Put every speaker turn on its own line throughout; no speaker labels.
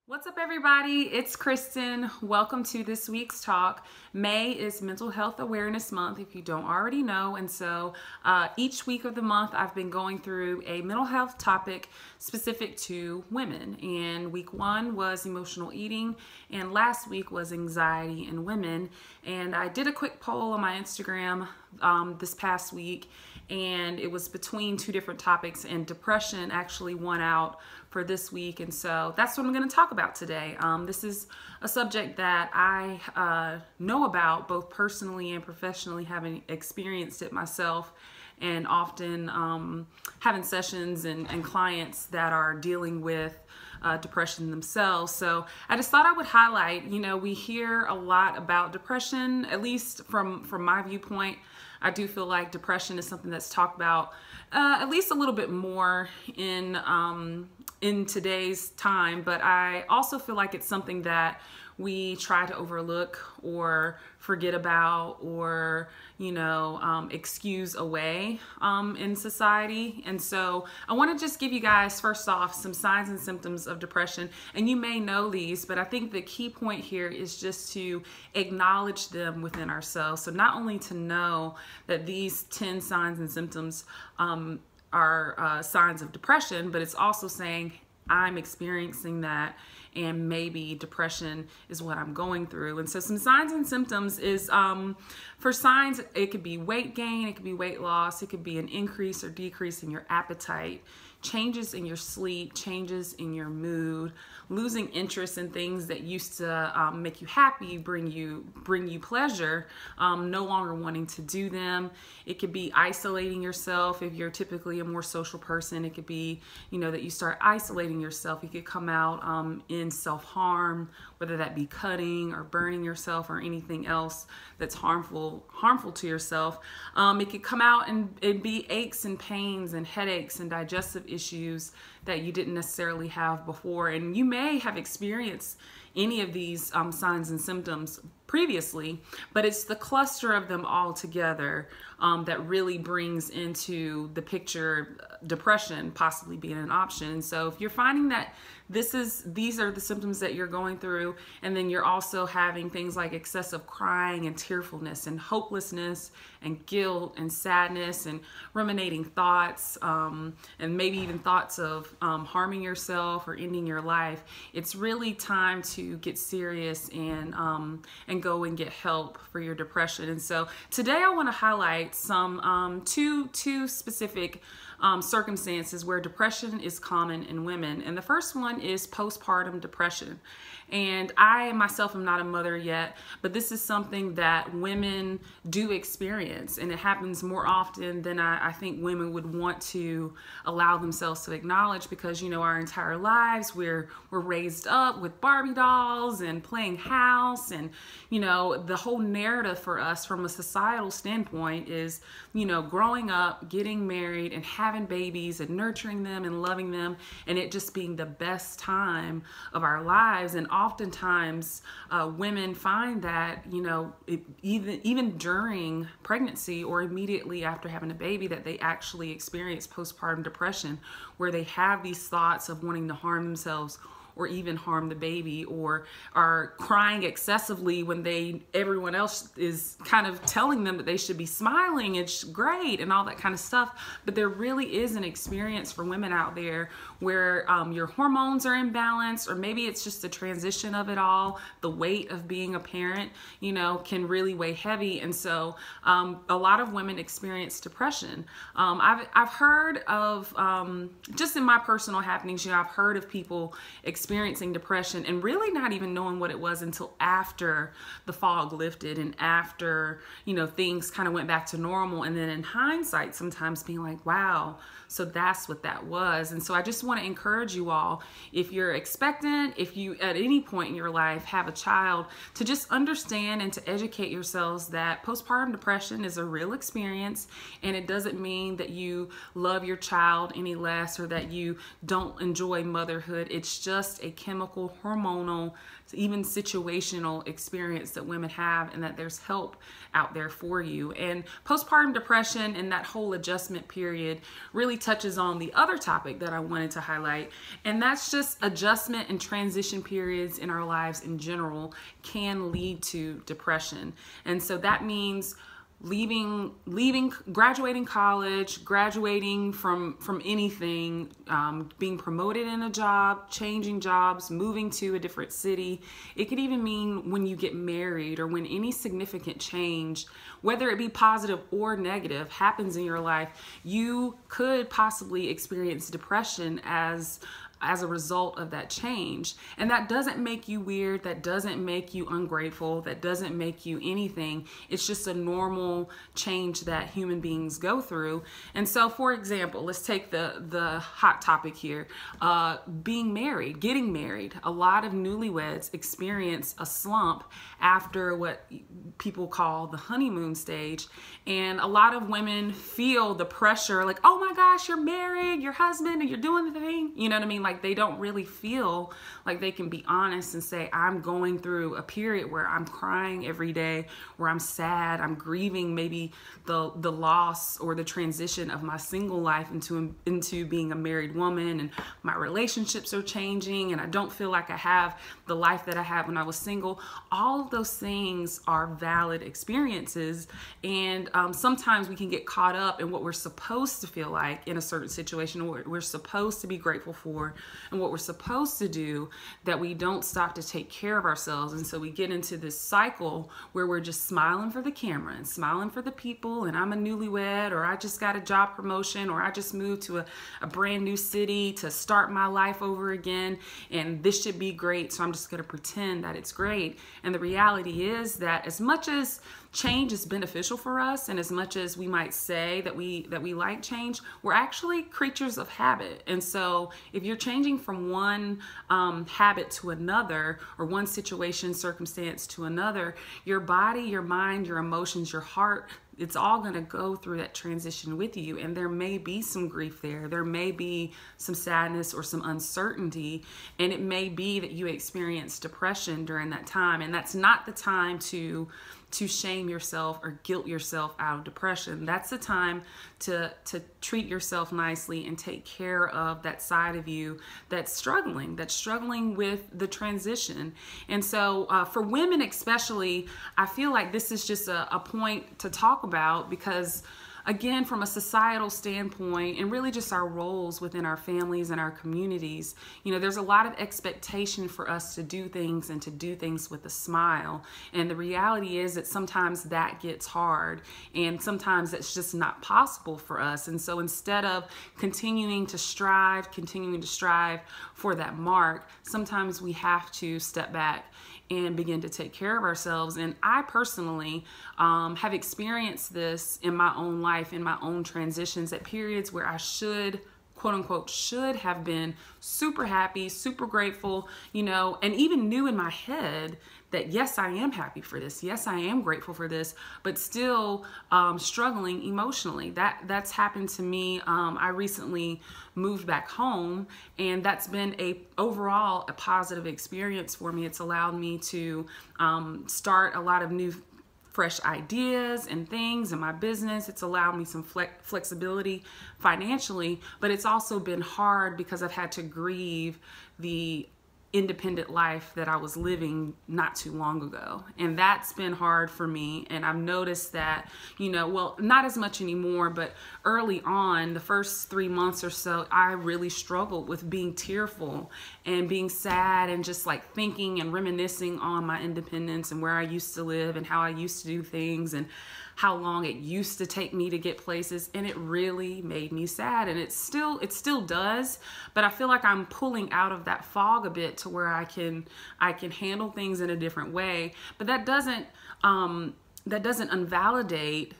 What's up, everybody? It's Kristen. Welcome to this week's talk. May is Mental Health Awareness Month, if you don't already know. And so each week of the month, I've been going through a mental health topic specific to women. And week one was emotional eating, and last week was anxiety in women. And I did a quick poll on my Instagram this past week, and it was between two different topics, and depression actually won out for this week. And so that's what I'm going to talk about today. This is a subject that I know about both personally and professionally, having experienced it myself, and often having sessions and clients that are dealing with depression themselves. So I just thought I would highlight, we hear a lot about depression, at least from my viewpoint. I do feel like depression is something that's talked about at least a little bit more in today's time, but I also feel like it's something that we try to overlook or forget about, or excuse away in society. And so I want to just give you guys, first off, some signs and symptoms of depression. And you may know these, but I think the key point here is just to acknowledge them within ourselves. So not only to know that these 10 signs and symptoms are signs of depression, but it's also saying, I'm experiencing that, and maybe depression is what I'm going through. And so some signs and symptoms is, for signs, it could be weight gain, it could be weight loss, it could be an increase or decrease in your appetite, changes in your sleep, changes in your mood, losing interest in things that used to make you happy, bring you pleasure, no longer wanting to do them. It could be isolating yourself. If you're typically a more social person, it could be, that you start isolating yourself. You could come out in self-harm, whether that be cutting or burning yourself or anything else that's harmful to yourself. It could come out and it'd be aches and pains and headaches and digestive issues that you didn't necessarily have before. And you may have experienced any of these signs and symptoms previously, but it's the cluster of them all together that really brings into the picture depression possibly being an option. And so if you're finding that these are the symptoms that you're going through, and then you're also having things like excessive crying and tearfulness and hopelessness and guilt and sadness and ruminating thoughts, and maybe even thoughts of harming yourself or ending your life, it's really time to get serious and go and get help for your depression. And so today I want to highlight some two specific circumstances where depression is common in women. And the first one is postpartum depression. And I myself am not a mother yet, but this is something that women do experience, and it happens more often than I think women would want to allow themselves to acknowledge, because our entire lives we're raised up with Barbie dolls and playing house, and the whole narrative for us from a societal standpoint is growing up, getting married, and having babies and nurturing them and loving them, and it just being the best time of our lives. And oftentimes women find that even during pregnancy or immediately after having a baby, that they actually experience postpartum depression, where they have these thoughts of wanting to harm themselves or even harm the baby, or are crying excessively when everyone else is kind of telling them that they should be smiling, it's great, and all that kind of stuff. But there really is an experience for women out there where your hormones are imbalanced, or maybe it's just the transition of it all, the weight of being a parent, can really weigh heavy. And so a lot of women experience depression. I've heard of, just in my personal happenings, I've heard of people experiencing depression and really not even knowing what it was until after the fog lifted and after, things kind of went back to normal. And then in hindsight, sometimes being like, wow, so that's what that was. And so I just want to encourage you all, if you're expectant, if you at any point in your life have a child, to just understand and to educate yourselves that postpartum depression is a real experience, and it doesn't mean that you love your child any less or that you don't enjoy motherhood. It's just just a chemical, hormonal, even situational experience that women have, and that there's help out there for you. And postpartum depression and that whole adjustment period really touches on the other topic that I wanted to highlight, and that's just adjustment and transition periods in our lives in general can lead to depression. And so that means graduating college, graduating from anything, being promoted in a job, changing jobs, moving to a different city. It could even mean when you get married, or when any significant change, whether it be positive or negative, happens in your life. You could possibly experience depression as a result of that change. And that doesn't make you weird, that doesn't make you ungrateful, that doesn't make you anything. It's just a normal change that human beings go through. And so, for example, let's take the hot topic here, being married, getting married. A lot of newlyweds experience a slump after what people call the honeymoon stage. And a lot of women feel the pressure, like, oh my gosh, you're married, your husband, and you're doing the thing. You know what I mean? Like, they don't really feel like they can be honest and say, I'm going through a period where I'm crying every day, where I'm sad, I'm grieving maybe the loss or the transition of my single life into being a married woman, and my relationships are changing, and I don't feel like I have the life that I had when I was single. All of those things are valid experiences, and sometimes we can get caught up in what we're supposed to feel like in a certain situation, what we're supposed to be grateful for, and what we're supposed to do, that we don't stop to take care of ourselves. And so we get into this cycle where we're just smiling for the camera and smiling for the people, and I'm a newlywed, or I just got a job promotion, or I just moved to a brand new city to start my life over again, and this should be great, so I'm just going to pretend that it's great. And the reality is that as much as change is beneficial for us, and as much as we might say that we like change, we're actually creatures of habit. And so if you're changing from one habit to another, or one situation, circumstance to another, your body, your mind, your emotions, your heart, it's all going to go through that transition with you. And there may be some grief there. There may be some sadness or some uncertainty. And it may be that you experience depression during that time. And that's not the time to shame yourself or guilt yourself out of depression. That's the time to treat yourself nicely and take care of that side of you that's struggling with the transition. And so for women especially, I feel like this is just a point to talk about, because again, from a societal standpoint, and really just our roles within our families and our communities, you know, there's a lot of expectation for us to do things, and to do things with a smile. And the reality is that sometimes that gets hard, and sometimes it's just not possible for us. And so instead of continuing to strive for that mark, sometimes we have to step back and begin to take care of ourselves. And I personally have experienced this in my own life, in my own transitions, at periods where I should, quote unquote, should have been super happy, super grateful, you know, and even knew in my head that yes, I am happy for this. Yes, I am grateful for this, but still struggling emotionally. That's happened to me. I recently moved back home, and that's been overall a positive experience for me. It's allowed me to start a lot of new fresh ideas and things in my business. It's allowed me some flexibility financially, but it's also been hard because I've had to grieve the independent life that I was living not too long ago. And that's been hard for me. And I've noticed that, you know, well, not as much anymore, but early on, the first 3 months or so, I really struggled with being tearful and being sad, and just like thinking and reminiscing on my independence and where I used to live and how I used to do things and how long it used to take me to get places. And it really made me sad, and it still does, but I feel like I'm pulling out of that fog a bit to where I can handle things in a different way. But that doesn't invalidate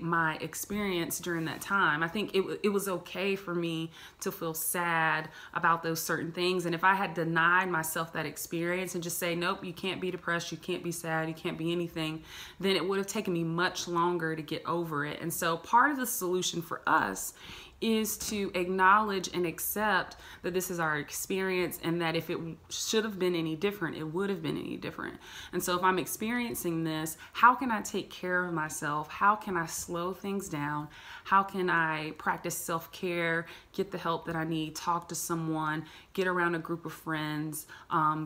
my experience during that time. I think it was okay for me to feel sad about those certain things. And if I had denied myself that experience and just say, nope, you can't be depressed, you can't be sad, you can't be anything, then it would have taken me much longer to get over it. And so part of the solution for us is to acknowledge and accept that this is our experience, and that if it should have been any different, it would have been any different. And so if I'm experiencing this, how can I take care of myself? How can I slow things down? How can I practice self-care, get the help that I need, talk to someone, get around a group of friends,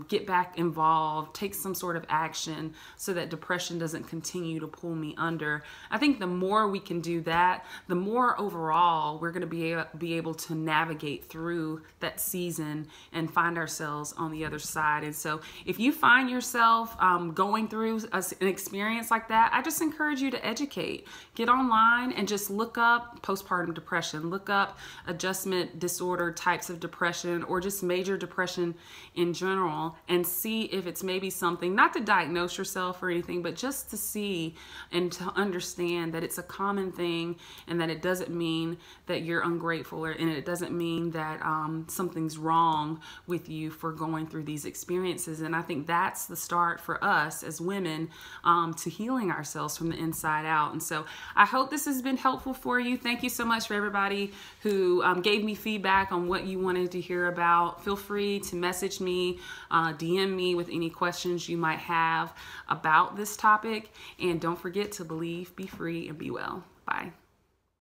get back involved, take some sort of action so that depression doesn't continue to pull me under. I think the more we can do that, the more overall we're going to be able to navigate through that season and find ourselves on the other side. And so if you find yourself going through an experience like that, I just encourage you to educate. Get online and just look up postpartum depression, look up adjustment disorder types of depression, or just major depression in general, and see if it's maybe something, not to diagnose yourself or anything, but just to see and to understand that it's a common thing, and that it doesn't mean that you're ungrateful, and it doesn't mean that something's wrong with you for going through these experiences. And I think that's the start for us as women to healing ourselves from the inside out. And so I hope this has been helpful for you. Thank you so much for everybody who gave me feedback on what you wanted to hear about. Feel free to message me, DM me with any questions you might have about this topic. And don't forget to believe, be free, and be well. Bye.